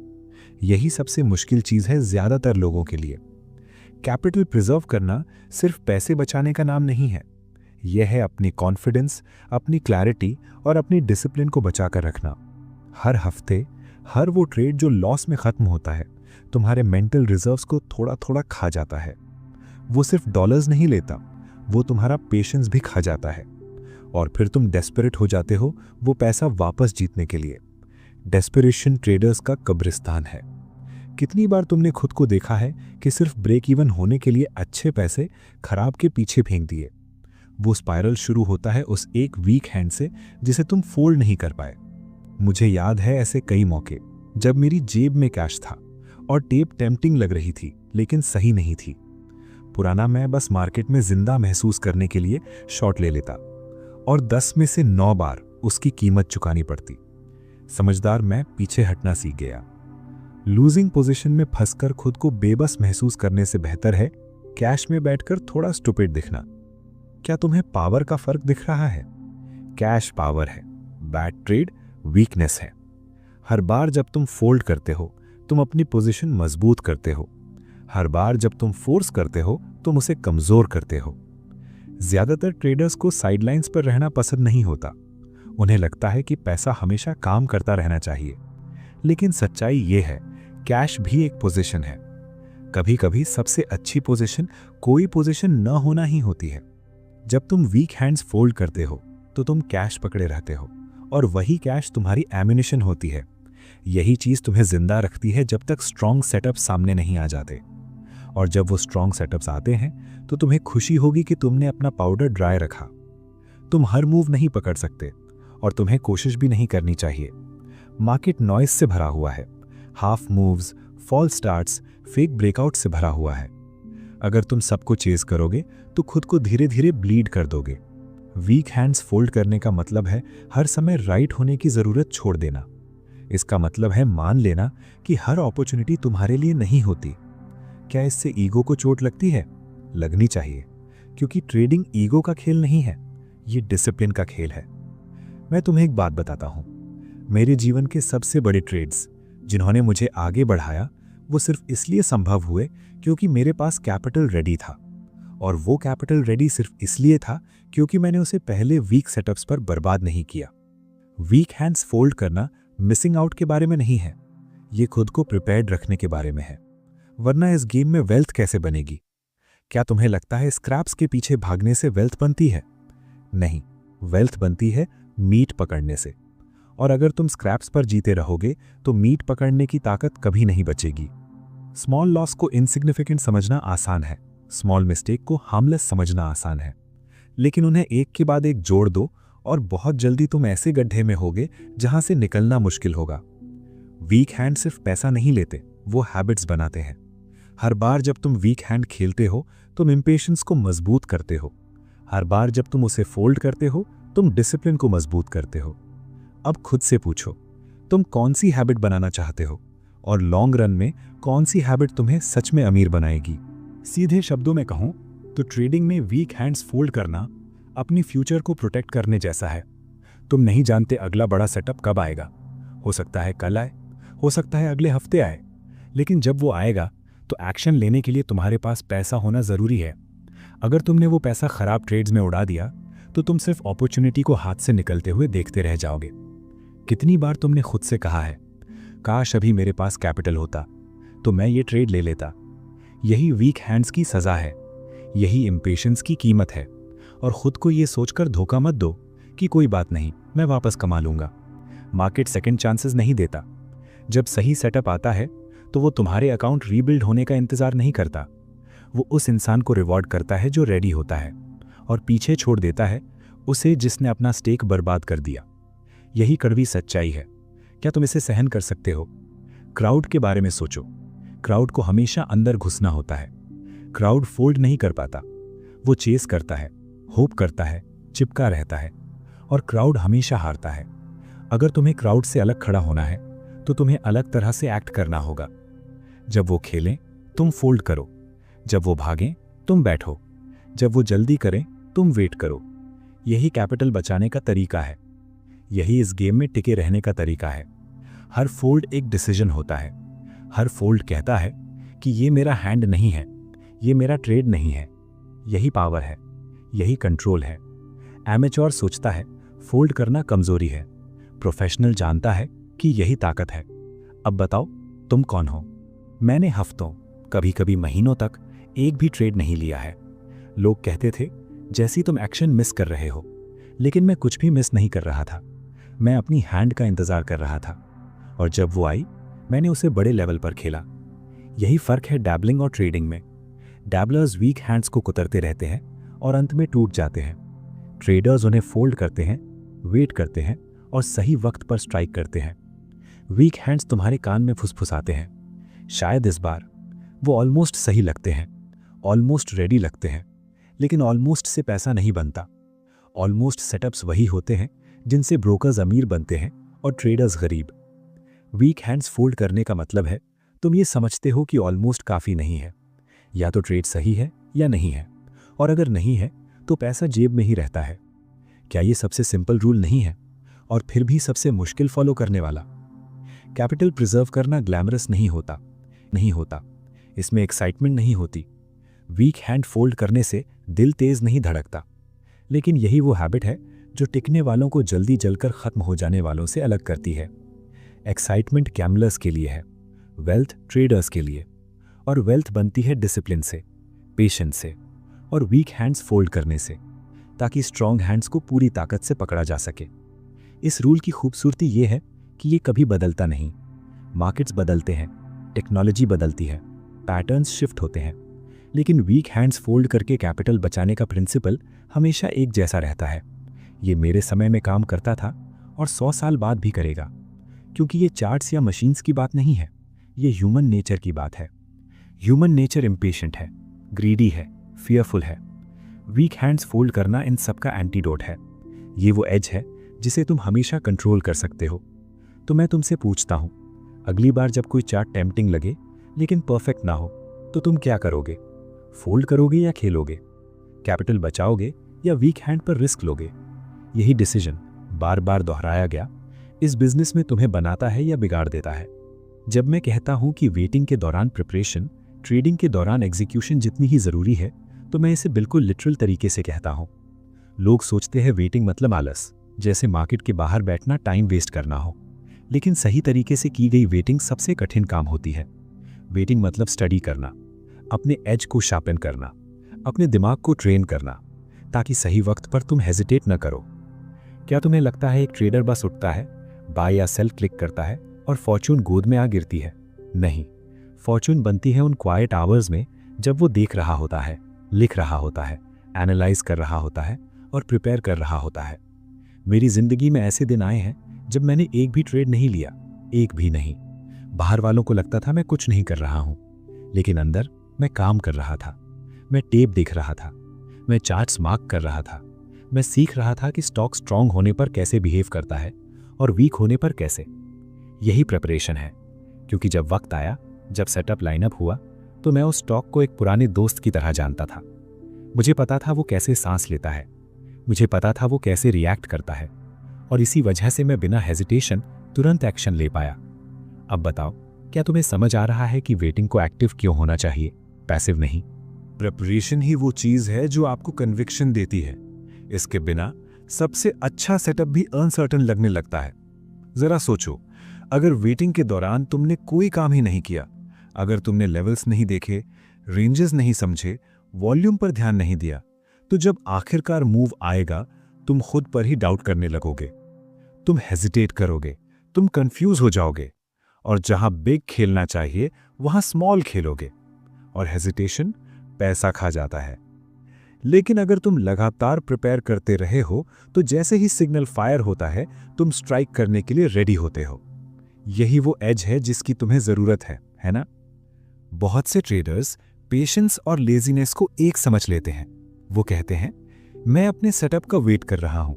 यही सबसे मुश्किल चीज है ज्यादातर लोगों के लिए। कैपिटल प्रिजर्व करना सिर्फ पैसे बचाने का नाम नहीं है, यह है अपनी कॉन्फिडेंस, अपनी क्लैरिटी और अपनी डिसिप्लिन को बचाकर रखना। हर हफ्ते हर वो ट्रेड जो लॉस में खत्म होता है तुम्हारे मेंटल रिजर्व्स को थोड़ा थोड़ा खा जाता है। वो सिर्फ डॉलर्स नहीं लेता, वो तुम्हारा पेशेंस भी खा जाता है, और फिर तुम डेस्परेट हो जाते हो वो पैसा वापस जीतने के लिए। डेस्परेशन ट्रेडर्स का कब्रिस्तान है। कितनी बार तुमने खुद को देखा है कि सिर्फ ब्रेक इवन होने के लिए अच्छे पैसे खराब के पीछे फेंक दिए? वो स्पाइरल शुरू होता है उस एक वीक हैंड से जिसे तुम फोल्ड नहीं कर पाए। मुझे याद है ऐसे कई मौके जब मेरी जेब में कैश था और टेप टेम्पटिंग लग रही थी, लेकिन सही नहीं थी। पुराना मैं बस मार्केट में जिंदा महसूस करने के लिए शॉर्ट ले लेता और 10 में से 9 बार उसकी कीमत चुकानी पड़ती। समझदार मैं पीछे हटना सीख गया। लूजिंग पोजीशन में फंसकर खुद को बेबस महसूस करने से बेहतर है कैश में बैठकर थोड़ा स्टूपिड दिखना। क्या तुम्हें पावर का फर्क दिख रहा है? कैश पावर है, बैड ट्रेड वीकनेस है। हर बार जब तुम फोल्ड करते हो तुम अपनी पोजीशन मजबूत करते हो, हर बार जब तुम फोर्स करते हो तुम उसे कमजोर करते हो। ज्यादातर ट्रेडर्स को साइडलाइंस पर रहना पसंद नहीं होता। उन्हें लगता है कि पैसा हमेशा काम करता रहना चाहिए, लेकिन सच्चाई ये है कैश भी एक पोजीशन है। कभी कभी सबसे अच्छी पोजीशन कोई पोजीशन न होना ही होती है। जब तुम वीक हैंड्स फोल्ड करते हो तो तुम कैश पकड़े रहते हो, और वही कैश तुम्हारी एमिनेशन होती है। यही चीज तुम्हें जिंदा रखती है जब तक स्ट्रॉन्ग सेटअप सामने नहीं आ जाते। और जब वो स्ट्रॉन्ग सेटअप्स आते हैं तो तुम्हें खुशी होगी कि तुमने अपना पाउडर ड्राई रखा। तुम हर मूव नहीं पकड़ सकते और तुम्हें कोशिश भी नहीं करनी चाहिए। मार्केट नॉइस से भरा हुआ है, half moves, fall starts, fake breakout से भरा हुआ है। अगर तुम सबको चेज करोगे तो खुद को धीरे धीरे ब्लीड कर दोगे। वीक हैंड्स फोल्ड करने का मतलब है हर समय राइट होने की जरूरत छोड़ देना। इसका मतलब है मान लेना कि हर अपॉर्चुनिटी तुम्हारे लिए नहीं होती। क्या इससे ईगो को चोट लगती है? लगनी चाहिए, क्योंकि ट्रेडिंग ईगो का खेल नहीं है, ये डिसिप्लिन का खेल है। मैं तुम्हें एक बात बताता हूं, मेरे जीवन के सबसे बड़े ट्रेड्स जिन्होंने मुझे आगे बढ़ाया वो सिर्फ इसलिए संभव हुए क्योंकि मेरे पास कैपिटल रेडी था, और वो कैपिटल रेडी सिर्फ इसलिए था क्योंकि मैंने उसे पहले वीक सेटअप्स पर बर्बाद नहीं किया। वीक हैंड्स फोल्ड करना मिसिंग आउट के बारे में नहीं है, ये खुद को प्रिपेयर्ड रखने के बारे में है। वरना इस गेम में वेल्थ कैसे बनेगी? क्या तुम्हें लगता है स्क्रैप्स के पीछे भागने से वेल्थ बनती है? नहीं, वेल्थ बनती है मीट पकड़ने से। और अगर तुम स्क्रैप्स पर जीते रहोगे तो मीट पकड़ने की ताकत कभी नहीं बचेगी। स्मॉल लॉस को इनसिग्निफिकेंट समझना आसान है, स्मॉल मिस्टेक को हार्मलेस समझना आसान है, लेकिन उन्हें एक के बाद एक जोड़ दो और बहुत जल्दी तुम ऐसे गड्ढे में होगे जहां से निकलना मुश्किल होगा। वीक हैंड सिर्फ पैसा नहीं लेते, वो हैबिट्स बनाते हैं। हर बार जब तुम वीक हैंड खेलते हो तुम इंपेशेंस को मजबूत करते हो। हर बार जब तुम उसे फोल्ड करते हो तुम डिसिप्लिन को मजबूत करते हो। अब खुद से पूछो, तुम कौन सी हैबिट बनाना चाहते हो, और लॉन्ग रन में कौन सी हैबिट तुम्हें सच में अमीर बनाएगी? सीधे शब्दों में कहूं तो ट्रेडिंग में वीक हैंड्स फोल्ड करना अपनी फ्यूचर को प्रोटेक्ट करने जैसा है। तुम नहीं जानते अगला बड़ा सेटअप कब आएगा। हो सकता है कल आए, हो सकता है अगले हफ्ते आए, लेकिन जब वो आएगा तो एक्शन लेने के लिए तुम्हारे पास पैसा होना ज़रूरी है। अगर तुमने वो पैसा खराब ट्रेड्स में उड़ा दिया तो तुम सिर्फ अपॉर्चुनिटी को हाथ से निकलते हुए देखते रह जाओगे। कितनी बार तुमने खुद से कहा है, काश अभी मेरे पास कैपिटल होता तो मैं ये ट्रेड ले लेता। यही वीक हैंड्स की सज़ा है, यही इम्पेशेंस की कीमत है। और खुद को ये सोचकर धोखा मत दो कि कोई बात नहीं, मैं वापस कमा लूँगा। मार्केट सेकंड चांसेस नहीं देता। जब सही सेटअप आता है तो वो तुम्हारे अकाउंट रीबिल्ड होने का इंतज़ार नहीं करता। वो उस इंसान को रिवॉर्ड करता है जो रेडी होता है, और पीछे छोड़ देता है उसे जिसने अपना स्टेक बर्बाद कर दिया। यही कड़वी सच्चाई है। क्या तुम इसे सहन कर सकते हो? क्राउड के बारे में सोचो। क्राउड को हमेशा अंदर घुसना होता है। क्राउड फोल्ड नहीं कर पाता, वो चेस करता है, होप करता है, चिपका रहता है, और क्राउड हमेशा हारता है। अगर तुम्हें क्राउड से अलग खड़ा होना है तो तुम्हें अलग तरह से एक्ट करना होगा। जब वो खेलें तुम फोल्ड करो, जब वो भागें तुम बैठो, जब वो जल्दी करें तुम वेट करो। यही कैपिटल बचाने का तरीका है, यही इस गेम में टिके रहने का तरीका है। हर फोल्ड एक डिसीजन होता है। हर फोल्ड कहता है कि ये मेरा हैंड नहीं है, ये मेरा ट्रेड नहीं है। यही पावर है, यही कंट्रोल है। एमेच्योर सोचता है फोल्ड करना कमजोरी है, प्रोफेशनल जानता है कि यही ताकत है। अब बताओ तुम कौन हो? मैंने हफ्तों, कभी कभी महीनों तक एक भी ट्रेड नहीं लिया है। लोग कहते थे जैसी तुम एक्शन मिस कर रहे हो, लेकिन मैं कुछ भी मिस नहीं कर रहा था। मैं अपनी हैंड का इंतजार कर रहा था, और जब वो आई मैंने उसे बड़े लेवल पर खेला। यही फर्क है डैबलिंग और ट्रेडिंग में। डैबलर्स वीक हैंड्स को कुतरते रहते हैं और अंत में टूट जाते हैं। ट्रेडर्स उन्हें फोल्ड करते हैं, वेट करते हैं और सही वक्त पर स्ट्राइक करते हैं। वीक हैंड्स तुम्हारे कान में फुसफुसाते हैं, शायद इस बार वो ऑलमोस्ट सही लगते हैं, ऑलमोस्ट रेडी लगते हैं, लेकिन ऑलमोस्ट से पैसा नहीं बनता। ऑलमोस्ट सेटअप्स वही होते हैं जिनसे ब्रोकर्स अमीर बनते हैं और ट्रेडर्स गरीब। वीक हैंड्स फोल्ड करने का मतलब है तुम ये समझते हो कि ऑलमोस्ट काफ़ी नहीं है, या तो ट्रेड सही है या नहीं है, और अगर नहीं है तो पैसा जेब में ही रहता है। क्या ये सबसे सिंपल रूल नहीं है, और फिर भी सबसे मुश्किल फॉलो करने वाला? कैपिटल प्रिजर्व करना ग्लैमरस नहीं होता, इसमें एक्साइटमेंट नहीं होती। वीक हैंड फोल्ड करने से दिल तेज नहीं धड़कता, लेकिन यही वो हैबिट है जो टिकने वालों को जल्दी जलकर खत्म हो जाने वालों से अलग करती है। एक्साइटमेंट गैम्बलर्स के लिए है, वेल्थ ट्रेडर्स के लिए। और वेल्थ बनती है डिसिप्लिन से, पेशेंस से और वीक हैंड्स फोल्ड करने से, ताकि स्ट्रॉन्ग हैंड्स को पूरी ताकत से पकड़ा जा सके। इस रूल की खूबसूरती ये है कि ये कभी बदलता नहीं। मार्केट्स बदलते हैं, टेक्नोलॉजी बदलती है, पैटर्न्स शिफ्ट होते हैं, लेकिन वीक हैंड्स फोल्ड करके कैपिटल बचाने का प्रिंसिपल हमेशा एक जैसा रहता है। ये मेरे समय में काम करता था और 100 साल बाद भी करेगा, क्योंकि ये चार्ट्स या मशीन्स की बात नहीं है, ये ह्यूमन नेचर की बात है। ह्यूमन नेचर इम्पेशेंट है, ग्रीडी है, फियरफुल है। वीक हैंड्स फोल्ड करना इन सब का एंटीडोट है। ये वो एज है जिसे तुम हमेशा कंट्रोल कर सकते हो। तो मैं तुमसे पूछता हूँ, अगली बार जब कोई चार्ट टेम्पटिंग लगे लेकिन परफेक्ट ना हो, तो तुम क्या करोगे? फोल्ड करोगे या खेलोगे? कैपिटल बचाओगे या वीक हैंड पर रिस्क लोगे? यही डिसीजन बार बार दोहराया गया इस बिजनेस में तुम्हें बनाता है या बिगाड़ देता है। जब मैं कहता हूं कि वेटिंग के दौरान प्रिपरेशन ट्रेडिंग के दौरान एग्जीक्यूशन जितनी ही जरूरी है, तो मैं इसे बिल्कुल लिटरल तरीके से कहता हूं। लोग सोचते हैं वेटिंग मतलब आलस, जैसे मार्केट के बाहर बैठना टाइम वेस्ट करना हो, लेकिन सही तरीके से की गई वेटिंग सबसे कठिन काम होती है। वेटिंग मतलब स्टडी करना, अपने एज को शार्पन करना, अपने दिमाग को ट्रेन करना, ताकि सही वक्त पर तुम हेजिटेट न करो। क्या तुम्हें लगता है एक ट्रेडर बस उठता है, बाय या सेल क्लिक करता है और फॉर्चून गोद में आ गिरती है? नहीं, फॉर्चून बनती है उन क्वाइट आवर्स में जब वो देख रहा होता है, लिख रहा होता है, एनालाइज कर रहा होता है और प्रिपेयर कर रहा होता है। मेरी जिंदगी में ऐसे दिन आए हैं जब मैंने एक भी ट्रेड नहीं लिया, एक भी नहीं। बाहर वालों को लगता था मैं कुछ नहीं कर रहा हूं, लेकिन अंदर मैं काम कर रहा था। मैं टेप देख रहा था, मैं चार्ट्स मार्क कर रहा था, मैं सीख रहा था कि स्टॉक स्ट्रांग होने पर कैसे बिहेव करता है और वीक होने पर कैसे। यही प्रिपरेशन है, क्योंकि जब वक्त आया, जब सेटअप लाइनअप हुआ, तो मैं उस स्टॉक को एक पुराने दोस्त की तरह जानता था। मुझे पता था वो कैसे सांस लेता है, मुझे पता था वो कैसे रिएक्ट करता है, और इसी वजह से मैं बिना हेजिटेशन तुरंत एक्शन ले पाया। अब बताओ, क्या तुम्हें समझ आ रहा है कि वेटिंग को एक्टिव क्यों होना चाहिए, पैसिव नहीं? प्रिपरेशन ही वो चीज है जो आपको कन्विक्शन देती है। इसके बिना सबसे अच्छा सेटअप भी अनसर्टन लगने लगता है। जरा सोचो, अगर वेटिंग के दौरान तुमने कोई काम ही नहीं किया, अगर तुमने लेवल्स नहीं देखे, रेंजेस नहीं समझे, वॉल्यूम पर ध्यान नहीं दिया, तो जब आखिरकार मूव आएगा तुम खुद पर ही डाउट करने लगोगे। तुम हेजिटेट करोगे, तुम कंफ्यूज हो जाओगे, और जहां बिग खेलना चाहिए वहां स्मॉल खेलोगे, और हेजिटेशन पैसा खा जाता है। लेकिन अगर तुम लगातार प्रिपेयर करते रहे हो तो जैसे ही सिग्नल फायर होता है तुम स्ट्राइक करने के लिए रेडी होते हो। यही वो एज है जिसकी तुम्हें जरूरत है ना? बहुत से ट्रेडर्स पेशेंस और लेजीनेस को एक समझ लेते हैं। वो कहते हैं, मैं अपने सेटअप का वेट कर रहा हूं,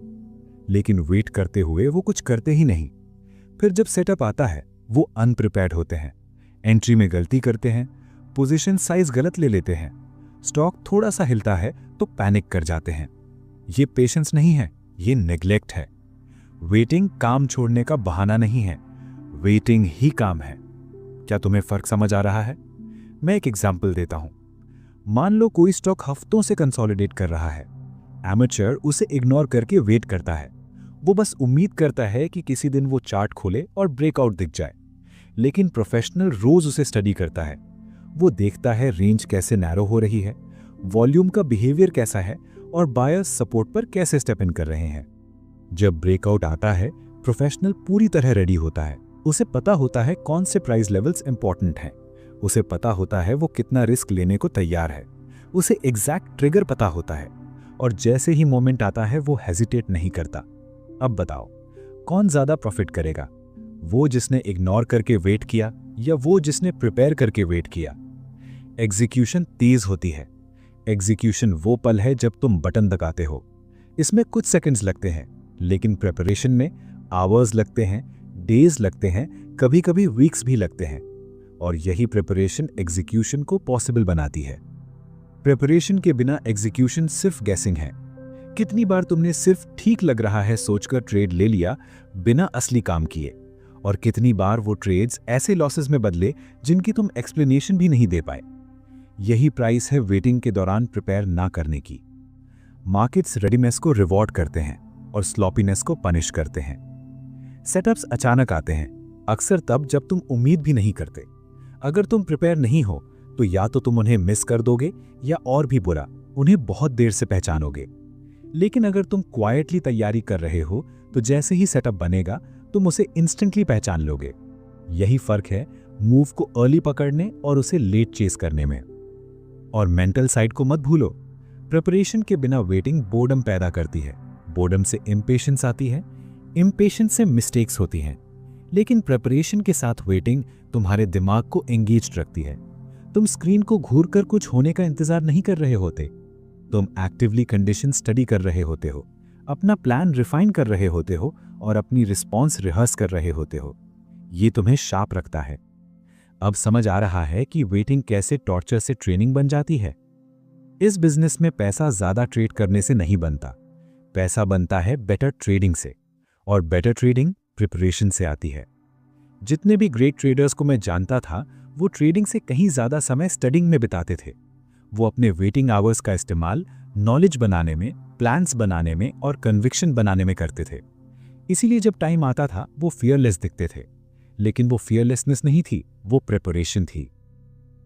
लेकिन वेट करते हुए वो कुछ करते ही नहीं। फिर जब सेटअप आता है वो अनप्रिपेयर्ड होते हैं, एंट्री में गलती करते हैं, पोजीशन साइज गलत ले लेते हैं, स्टॉक थोड़ा सा हिलता है तो पैनिक कर जाते हैं। ये पेशेंस नहीं है, ये नेग्लेक्ट है। वेटिंग काम छोड़ने का बहाना नहीं है, वेटिंग ही काम है। क्या तुम्हें फर्क समझ आ रहा है? मैं एक एग्जाम्पल देता हूं। मान लो कोई स्टॉक हफ्तों से कंसोलिडेट कर रहा है। एमेचर उसे इग्नोर करके वेट करता है। वो बस उम्मीद करता है कि किसी दिन वो चार्ट खोले और ब्रेकआउट दिख जाए। लेकिन प्रोफेशनल रोज उसे स्टडी करता है। वो देखता है रेंज कैसे नैरो हो रही है, वॉल्यूम का बिहेवियर कैसा है, और बायर्स सपोर्ट पर कैसे स्टेप इन कर रहे हैं। जब ब्रेकआउट आता है प्रोफेशनल पूरी तरह रेडी होता है। उसे पता होता है कौन से प्राइस लेवल्स इंपॉर्टेंट हैं। उसे पता होता है वो कितना रिस्क लेने को तैयार है। उसे एग्जैक्ट ट्रिगर पता होता है, और जैसे ही मोमेंट आता है वो हेजिटेट नहीं करता। अब बताओ, कौन ज्यादा प्रॉफिट करेगा? वो जिसने इग्नोर करके वेट किया या वो जिसने प्रिपेयर करके वेट किया? एग्जीक्यूशन तेज होती है। एग्जीक्यूशन वो पल है जब तुम बटन दबाते हो। इसमें कुछ सेकंड्स लगते हैं, लेकिन प्रिपरेशन में आवर्स लगते हैं, डेज लगते हैं, कभी कभी वीक्स भी लगते हैं। और यही प्रिपरेशन एग्जीक्यूशन को पॉसिबल बनाती है। प्रिपरेशन के बिना एग्जीक्यूशन सिर्फ गैसिंग है। कितनी बार तुमने सिर्फ ठीक लग रहा है सोचकर ट्रेड ले लिया बिना असली काम किए, और कितनी बार वो ट्रेड्स ऐसे लॉसेस में बदले जिनकी तुम एक्सप्लेनेशन भी नहीं दे पाए। यही प्राइस है वेटिंग के दौरान प्रिपेयर ना करने की। मार्केट्स रेडीनेस को रिवॉर्ड करते हैं और स्लॉपीनेस को पनिश करते हैं। सेटअप्स अचानक आते हैं, अक्सर तब जब तुम उम्मीद भी नहीं करते। अगर तुम प्रिपेयर नहीं हो तो या तो तुम उन्हें मिस कर दोगे, या और भी बुरा, उन्हें बहुत देर से पहचानोगे। लेकिन अगर तुम क्वाइटली तैयारी कर रहे हो तो जैसे ही सेटअप बनेगा तुम उसे इंस्टेंटली पहचान लोगे। यही फर्क है मूव को अर्ली पकड़ने और उसे लेट चेस करने में। और मेंटल साइड को मत भूलो। प्रिपरेशन के बिना वेटिंग बोर्डम पैदा करती है। बोर्डम से इम्पेशेंस आती है, इम्पेशेंस से मिस्टेक्स होती हैं। लेकिन प्रिपरेशन के साथ वेटिंग तुम्हारे दिमाग को एंगेज्ड रखती है। तुम स्क्रीन को घूरकर कुछ होने का इंतजार नहीं कर रहे होते। तुम एक्टिवली कंडीशन स्टडी कर रहे होते हो, अपना प्लान रिफाइन कर रहे होते हो, और अपनी रिस्पॉन्स रिहर्स कर रहे होते हो। ये तुम्हें शार्प रखता है। अब समझ आ रहा है कि वेटिंग कैसे टॉर्चर से ट्रेनिंग बन जाती है। इस बिजनेस में पैसा ज्यादा ट्रेड करने से नहीं बनता। पैसा बनता है बेटर ट्रेडिंग से, और बेटर ट्रेडिंग प्रिपरेशन से आती है। जितने भी ग्रेट ट्रेडर्स को मैं जानता था वो ट्रेडिंग से कहीं ज्यादा समय स्टडिंग में बिताते थे। वो अपने वेटिंग आवर्स का इस्तेमाल नॉलेज बनाने में, प्लान्स बनाने में और कन्विक्शन बनाने में करते थे। इसीलिए जब टाइम आता था वो फियरलेस दिखते थे। लेकिन वो फियरलेसनेस नहीं थी, वो प्रिपरेशन थी।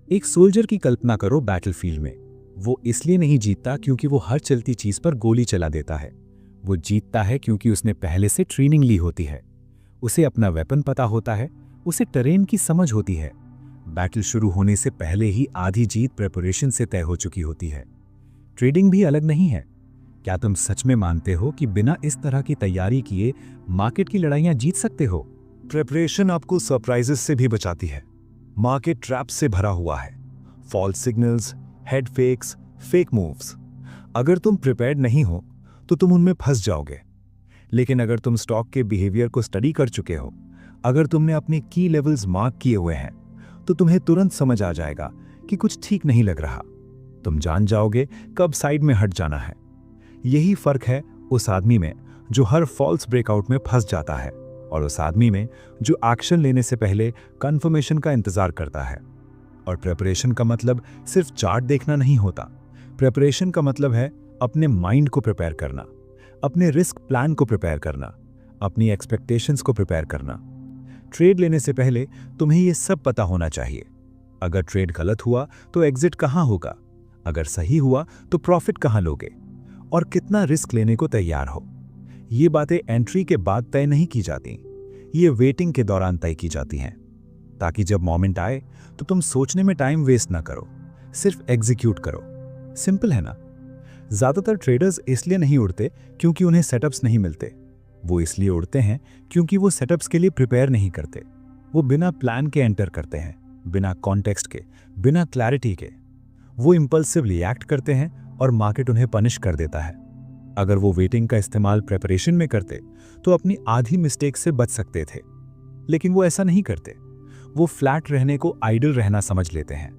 एक सोल्जर की कल्पना करो बैटलफील्ड में। वो इसलिए नहीं जीतता क्योंकि वो हर चलती चीज पर गोली चला देता है। वो जीतता है क्योंकि उसने पहले से ट्रेनिंग ली होती है। उसे अपना वेपन पता होता है, उसे टेरेन की समझ होती है। बैटल शुरू होने से पहले ही आधी जीत प्रिपरेशन से तय हो चुकी होती है। ट्रेडिंग भी अलग नहीं है। क्या तुम सच में मानते हो कि बिना इस तरह की तैयारी किए मार्केट की लड़ाइयां जीत सकते हो? प्रिपरेशन आपको सरप्राइजेस से भी बचाती है। मार्केट ट्रैप से भरा हुआ है, false signals, head fakes, fake moves. अगर तुम प्रिपेयर्ड नहीं हो तो तुम उनमें फंस जाओगे। लेकिन अगर तुम स्टॉक के बिहेवियर को स्टडी कर चुके हो, अगर तुमने अपने की लेवल्स मार्क किए हुए हैं, तो तुम्हें तुरंत समझ आ जाएगा कि कुछ ठीक नहीं लग रहा। तुम जान जाओगे कब साइड में हट जाना है। यही फर्क है उस आदमी में जो हर फॉल्स ब्रेकआउट में फंस जाता है, और उस आदमी में जो एक्शन लेने से पहले कंफर्मेशन का इंतजार करता है। और प्रिपरेशन का मतलब सिर्फ चार्ट देखना नहीं होता। प्रिपरेशन का मतलब है अपने माइंड को प्रिपेयर करना, अपने रिस्क प्लान को प्रिपेयर करना, अपनी एक्सपेक्टेशंस को प्रिपेयर करना। ट्रेड लेने से पहले तुम्हें यह सब पता होना चाहिए। अगर ट्रेड गलत हुआ तो एग्जिट कहां होगा, अगर सही हुआ तो प्रॉफिट कहां लोगे, और कितना रिस्क लेने को तैयार हो। ये बातें एंट्री के बाद तय नहीं की जाती, ये वेटिंग के दौरान तय की जाती हैं, ताकि जब मोमेंट आए तो तुम सोचने में टाइम वेस्ट ना करो, सिर्फ एग्जीक्यूट करो। सिंपल है ना? ज्यादातर ट्रेडर्स इसलिए नहीं उड़ते क्योंकि उन्हें सेटअप्स नहीं मिलते, वो इसलिए उड़ते हैं क्योंकि वो सेटअप्स के लिए प्रिपेयर नहीं करते। वो बिना प्लान के एंटर करते हैं, बिना कॉन्टेक्स्ट के, बिना क्लैरिटी के। वो इंपल्सिवली एक्ट करते हैं और मार्केट उन्हें पनिश कर देता है। अगर वो वेटिंग का इस्तेमाल प्रिपरेशन में करते तो अपनी आधी मिस्टेक से बच सकते थे, लेकिन वो ऐसा नहीं करते। वो फ्लैट रहने को आइडल रहना समझ लेते हैं,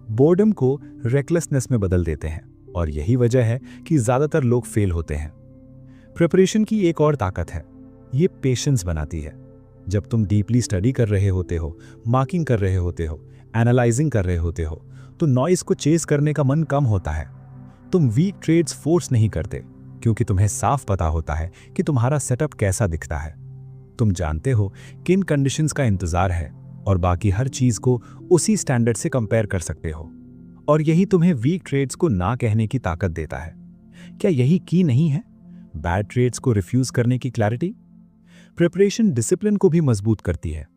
बोर्डम को रेकलेसनेस में बदल देते हैं, और यही वजह है कि ज्यादातर लोग फेल होते हैं। प्रिपरेशन की एक और ताकत है, ये पेशेंस बनाती है। जब तुम डीपली स्टडी कर रहे होते हो, मार्किंग कर रहे होते हो, एनालाइजिंग कर रहे होते हो, तो नॉइस को चेस करने का मन कम होता है। तुम वीक ट्रेड्स फोर्स नहीं करते क्योंकि तुम्हें साफ पता होता है कि तुम्हारा सेटअप कैसा दिखता है। तुम जानते हो किन कंडीशंस का इंतजार है, और बाकी हर चीज को उसी स्टैंडर्ड से कंपेयर कर सकते हो। और यही तुम्हें वीक ट्रेड्स को ना कहने की ताकत देता है। क्या यही की नहीं है बैड ट्रेड्स को रिफ्यूज करने की क्लैरिटी? प्रिपरेशन डिसिप्लिन को भी मजबूत करती है।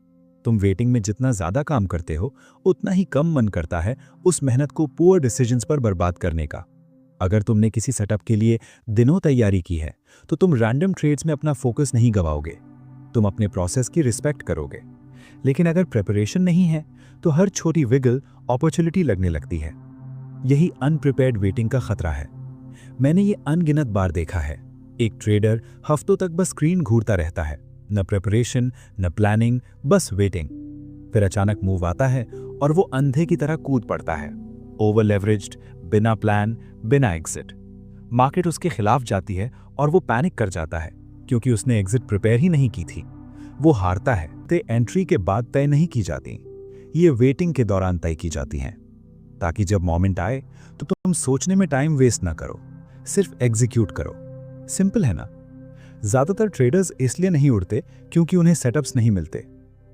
तुम वेटिंग में जितना ज्यादा काम करते हो, उतना ही कम मन करता है उस मेहनत को पुअर डिसीजंस पर बर्बाद करने का। अगर तुमने किसी सेटअप के लिए दिनों तैयारी की है, तो तुम रैंडम ट्रेड्स में अपना फोकस नहीं गवाओगे, तुम अपने प्रोसेस की रिस्पेक्ट करोगे। लेकिन अगर प्रिपरेशन नहीं है, तो हर छोटी विगल अपॉर्चुनिटी लगने लगती है। यही अनप्रिपेयर्ड वेटिंग का खतरा है। मैंने ये अनगिनत बार देखा है। एक ट्रेडर हफ्तों तक बस स्क्रीन घूरता रहता है, न प्रिपरेशन, न प्लानिंग, बस वेटिंग। फिर अचानक मूव आता है और वो अंधे की तरह कूद पड़ता है, ओवर लेवरेज्ड, बिना प्लान, बिना एग्जिट। मार्केट उसके खिलाफ जाती है और वो पैनिक कर जाता है क्योंकि उसने एग्जिट प्रिपेयर ही नहीं की थी। वो हारता है। ते एंट्री के बाद तय नहीं की जाती, ये वेटिंग के दौरान तय की जाती हैं, ताकि जब मोमेंट आए तो तुम सोचने में टाइम वेस्ट ना करो, सिर्फ एग्जीक्यूट करो। सिंपल है ना? ज्यादातर ट्रेडर्स इसलिए नहीं उड़ते क्योंकि उन्हें सेटअप्स नहीं मिलते,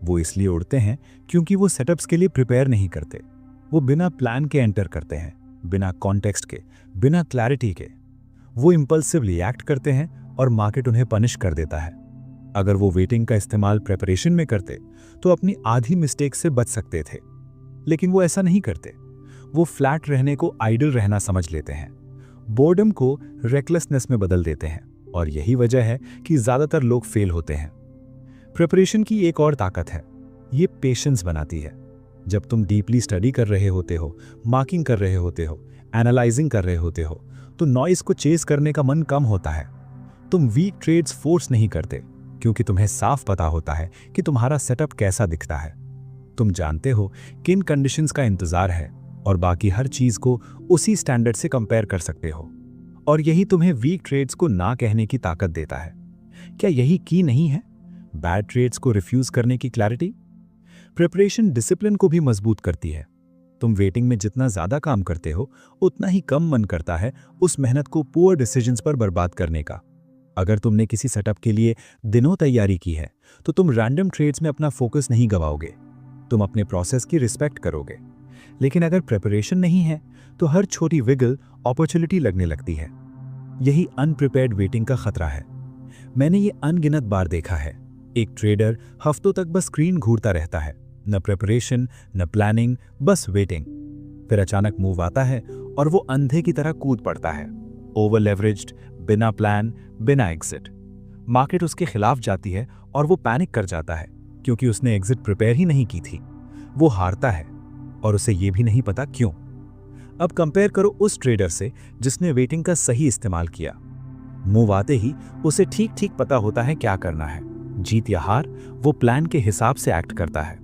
वो इसलिए उड़ते हैं क्योंकि वो सेटअप्स के लिए प्रिपेयर नहीं करते। वो बिना प्लान के एंटर करते हैं, बिना कॉन्टेक्स्ट के, बिना क्लैरिटी के। वो इंपल्सिवली एक्ट करते हैं और मार्केट उन्हें पनिश कर देता है। अगर वो वेटिंग का इस्तेमाल प्रिपरेशन में करते तो अपनी आधी मिस्टेक से बच सकते थे, लेकिन वो ऐसा नहीं करते। वो फ्लैट रहने को आइडल रहना समझ लेते हैं, बोर्डम को रेकलेसनेस में बदल देते हैं, और यही वजह है कि ज्यादातर लोग फेल होते हैं। प्रिपरेशन की एक और ताकत है, ये पेशेंस बनाती है। जब तुम डीपली स्टडी कर रहे होते हो, मार्किंग कर रहे होते हो, एनालाइजिंग कर रहे होते हो, तो नॉइस को चेस करने का मन कम होता है। तुम वीक ट्रेड्स फोर्स नहीं करते क्योंकि तुम्हें साफ पता होता है कि तुम्हारा सेटअप कैसा दिखता है। तुम जानते हो किन कंडीशंस का इंतजार है, और बाकी हर चीज को उसी स्टैंडर्ड से कंपेयर कर सकते हो। और यही तुम्हें वीक ट्रेड्स को ना कहने की ताकत देता है। क्या यही की नहीं है बैड ट्रेड्स को रिफ्यूज करने की क्लैरिटी? प्रिपरेशन डिसिप्लिन को भी मजबूत करती है। तुम वेटिंग में जितना ज्यादा काम करते हो, उतना ही कम मन करता है उस मेहनत को पुअर डिसीजंस पर बर्बाद करने का। अगर तुमने किसी सेटअप के लिए दिनों तैयारी की है, तो तुम रैंडम ट्रेड्स में अपना फोकस नहीं गवाओगे, तुम अपने प्रोसेस की रिस्पेक्ट करोगे। लेकिन अगर प्रिपरेशन नहीं है, तो हर छोटी विगल अपॉर्चुनिटी लगने लगती है। यही अनप्रिपेयर्ड वेटिंग का खतरा है। मैंने ये अनगिनत बार देखा है। एक ट्रेडर हफ्तों तक बस स्क्रीन घूरता रहता है, न प्रिपरेशन, न प्लानिंग, बस वेटिंग। फिर अचानक मूव आता है और वो अंधे की तरह कूद पड़ता है, ओवर लेवरेज्ड, बिना प्लान, बिना एग्जिट। मार्केट उसके खिलाफ जाती है और वो पैनिक कर जाता है क्योंकि उसने एग्जिट प्रिपेयर ही नहीं की थी। वो हारता है और उसे ये भी नहीं पता क्यों। अब कंपेयर करो उस ट्रेडर से जिसने वेटिंग का सही इस्तेमाल किया। मूव आते ही उसे ठीक ठीक पता होता है क्या करना है, जीत या हार वो प्लान के हिसाब से एक्ट करता है।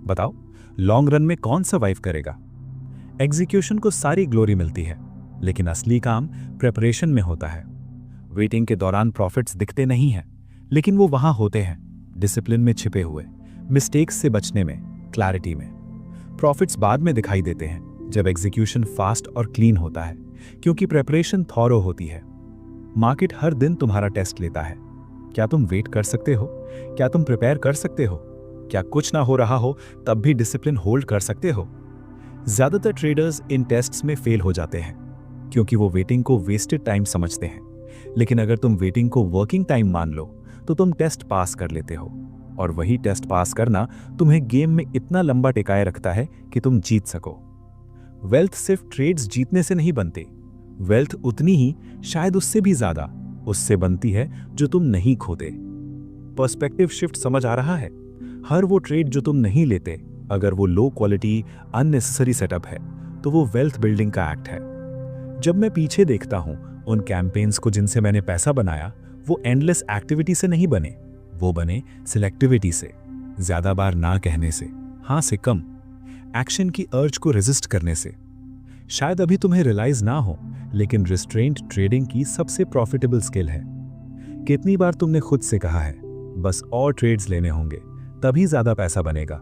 बताओ लॉन्ग रन में कौन सर्वाइव करेगा? एग्जीक्यूशन को सारी ग्लोरी मिलती है, लेकिन असली काम प्रिपरेशन में होता है। वेटिंग के दौरान प्रॉफिट्स दिखते नहीं हैं, लेकिन वो वहां होते हैं, डिसिप्लिन में छिपे हुए, मिस्टेक्स से बचने में, क्लैरिटी में। प्रॉफिट्स बाद में दिखाई देते हैं जब एग्जीक्यूशन फास्ट और क्लीन होता है, क्योंकि प्रेपरेशन थॉरो होती है। मार्केट हर दिन तुम्हारा टेस्ट लेता है। क्या तुम वेट कर सकते हो? क्या तुम प्रिपेयर कर सकते हो? क्या कुछ ना हो रहा हो तब भी डिसिप्लिन होल्ड कर सकते हो? ज्यादातर ट्रेडर्स इन टेस्ट्स में फेल हो जाते हैं क्योंकि वो वेटिंग को वेस्टेड टाइम समझते हैं। लेकिन अगर तुम वेटिंग को वर्किंग टाइम मान लो तो तुम टेस्ट पास कर लेते हो, और वही टेस्ट पास करना तुम्हें गेम में इतना लंबा टिकाए रखता है कि तुम जीत सको। वेल्थ सिर्फ ट्रेड्स जीतने से नहीं बनते, वेल्थ उतनी ही, शायद उससे भी ज्यादा, उससे बनती है जो तुम नहीं खोते। पर्सपेक्टिव शिफ्ट समझ आ रहा है? हर वो ट्रेड जो तुम नहीं लेते, अगर वो लो क्वालिटी अननेसेसरी सेटअप है, तो वो वेल्थ बिल्डिंग का एक्ट है। जब मैं पीछे देखता हूं उन कैंपेन्स को जिनसे मैंने पैसा बनाया, वो एंडलेस एक्टिविटी से नहीं बने, वो बने सिलेक्टिविटी से, ज्यादा बार ना कहने से, हां से कम, एक्शन की अर्ज को रेजिस्ट करने से। शायद अभी तुम्हें रियलाइज ना हो, लेकिन रिस्ट्रेंट ट्रेडिंग की सबसे प्रॉफिटेबल स्किल है। कितनी बार तुमने खुद से कहा है बस और ट्रेड्स लेने होंगे तभी ज्यादा पैसा बनेगा,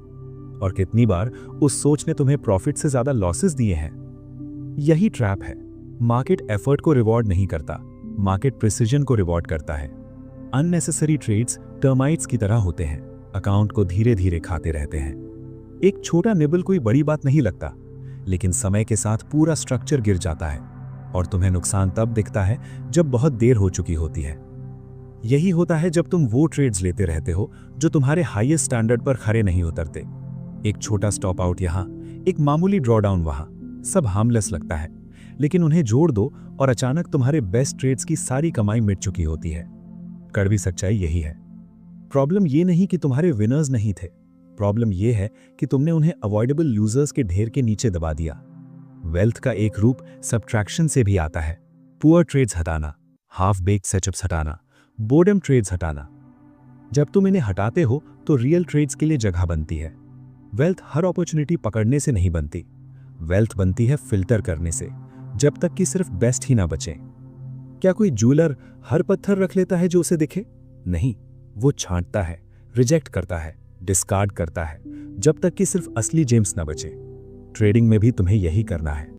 और कितनी बार उस सोच ने तुम्हें प्रॉफिट से ज्यादा लॉसेस दिए हैं। यही ट्रैप है। मार्केट एफर्ट को रिवॉर्ड नहीं करता, मार्केट प्रिसीजन को रिवॉर्ड करता है। अननेसेसरी ट्रेड्स टर्माइट्स की तरह होते हैं, अकाउंट को धीरे धीरे खाते रहते हैं। एक छोटा निबल कोई बड़ी बात नहीं लगता, लेकिन समय के साथ पूरा स्ट्रक्चर गिर जाता है, और तुम्हें नुकसान तब दिखता है जब बहुत देर हो चुकी होती है। यही होता है जब तुम वो ट्रेड्स लेते रहते हो जो तुम्हारे हाईएस्ट स्टैंडर्ड पर खरे नहीं उतरते। एक छोटा स्टॉप आउट यहां, एक मामूली ड्रॉडाउन वहां, सब हार्मलेस लगता है, लेकिन उन्हें जोड़ दो और अचानक तुम्हारे बेस्ट ट्रेड्स की सारी कमाई मिट चुकी होती है। कड़वी सच्चाई यही है। प्रॉब्लम ये नहीं कि तुम्हारे विनर्स नहीं थे, प्रॉब्लम ये है कि तुमने उन्हें अवॉइडेबल लूजर्स के ढेर के नीचे दबा दिया। वेल्थ का एक रूप सब्ट्रैक्शन से भी आता है। पुअर ट्रेड्स हटाना, हाफ बेक्ड सेटअप्स हटाना, बोर्डम ट्रेड्स हटाना। जब तुम इन्हें हटाते हो तो रियल ट्रेड्स के लिए जगह बनती है। वेल्थ हर अपॉर्चुनिटी पकड़ने से नहीं बनती, वेल्थ बनती है फिल्टर करने से, जब तक कि सिर्फ बेस्ट ही ना बचे। क्या कोई ज्वेलर हर पत्थर रख लेता है जो उसे दिखे? नहीं, वो छांटता है, रिजेक्ट करता है, डिस्कार्ड करता है, जब तक कि सिर्फ असली जेम्स ना बचे। ट्रेडिंग में भी तुम्हें यही करना है।